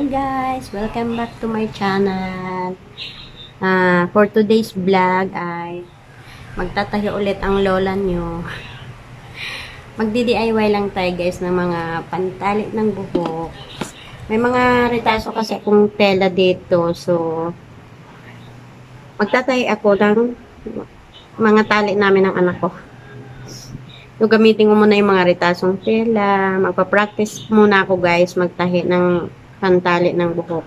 guys! Welcome back to my channel. For today's vlog ay magtatahi ulit ang lola nyo. Magdi-DIY lang tayo guys ng mga pantalit ng buhok. May mga retaso kasi akong tela dito. So, magtatahi ako ng mga tali namin ng anak ko. So, gamitin ko muna yung mga retasong tela. Magpa-practice muna ako guys magtahi ng pantali ng buhok.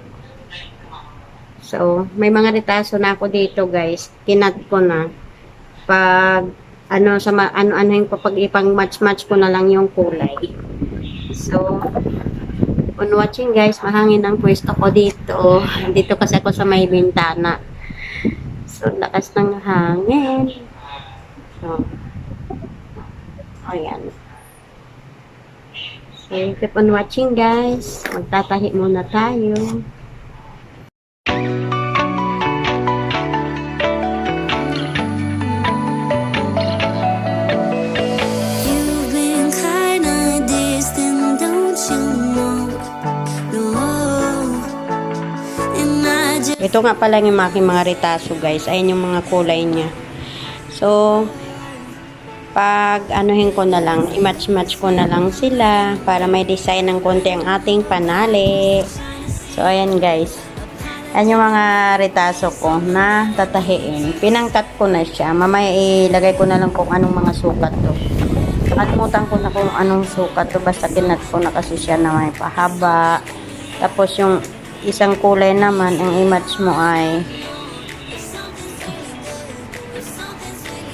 So, may mga retaso na ako dito guys. Kinat ko na. Pag, ano-anohin ko pag ipang match-match ko na lang yung kulay. So, on watching guys, mahangin ang pwesto ko dito. Dito kasi ako sa may bintana. So, lakas ng hangin. So, ayan. So, keep on watching guys. Magtatahi muna tayo. You've been kinda distant, don't you know? No. And I just Ito nga pala yung aking mga retaso guys. Ayan yung mga kulay niya. So, pag anuhin ko na lang, i-match-match ko na lang sila para may design ng konti ang ating panali. So, ayan guys. Ayan yung mga retaso ko na tatahiin. Pinangkat ko na siya. Mamaya ilagay ko na lang kung anong mga sukat to. Nakalimutan ko na kung anong sukat to. Basta kinat ko na kasi siya na may pahaba. Tapos yung isang kulay naman, ang i-match mo ay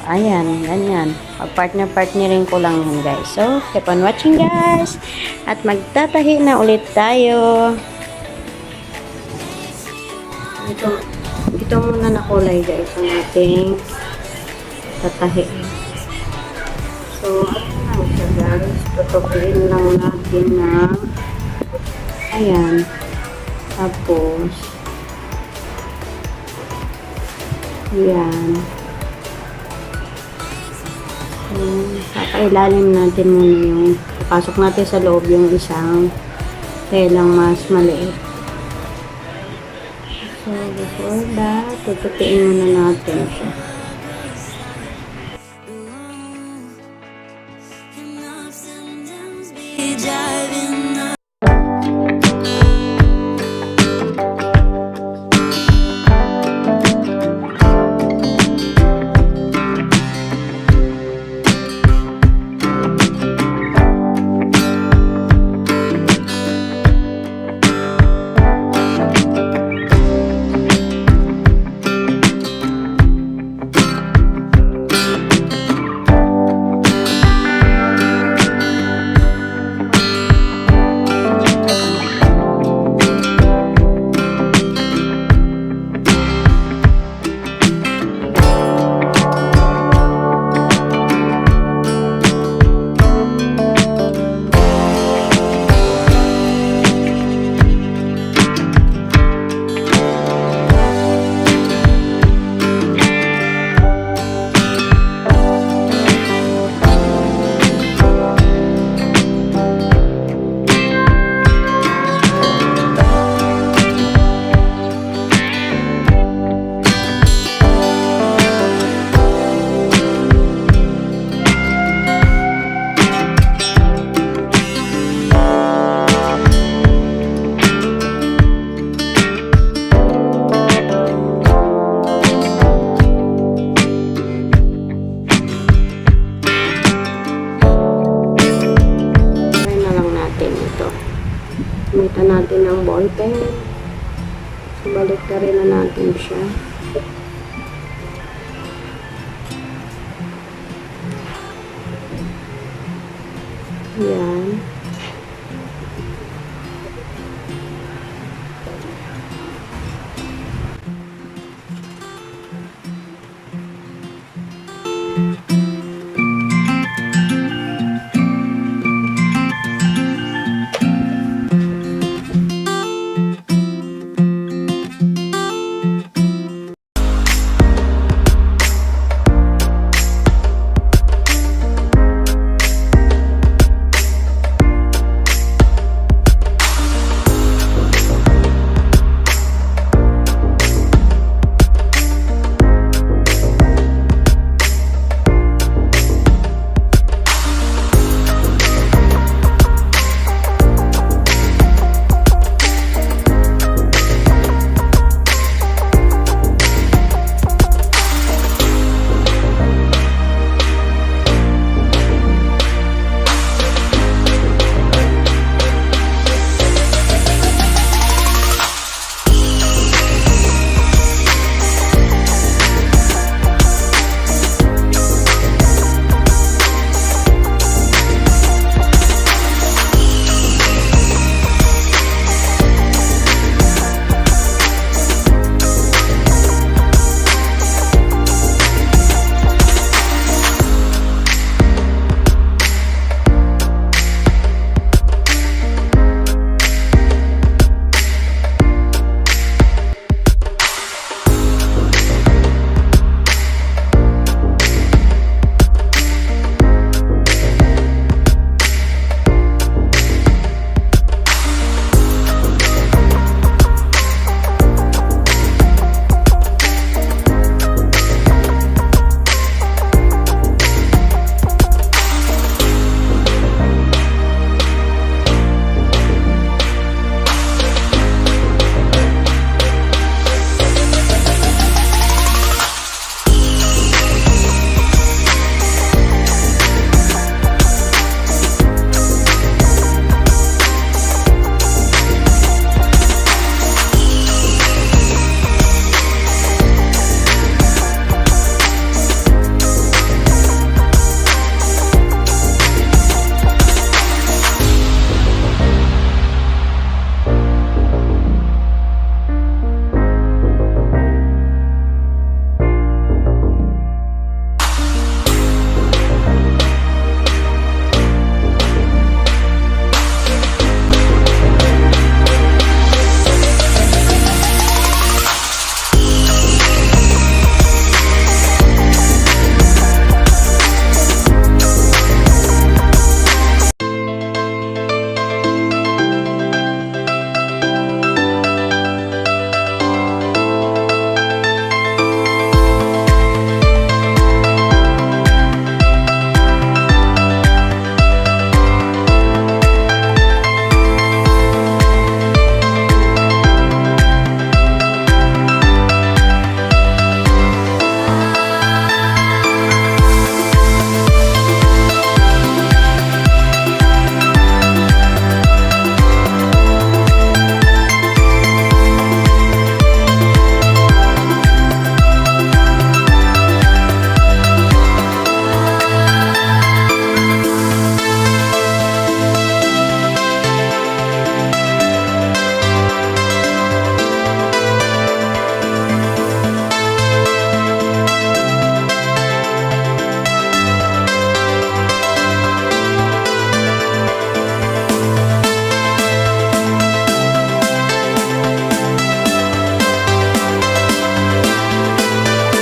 ayan, ganyan. Pag-partner-partnerin ko lang yun, guys. So, keep on watching, guys. At magtatahi na ulit tayo. Ito muna na kulay, guys, ang ating tatahi. So, ano lang siya, guys. Tutupiin lang natin na ayan. Tapos, ayan. Papailalim natin muna yung papasok natin sa loob yung isang telang mas maliit. So, before that, tutupiin muna natin siya. can ups and downs be driving us. Gamitan natin ng ball pen. So, balik na rin na natin siya. Yan.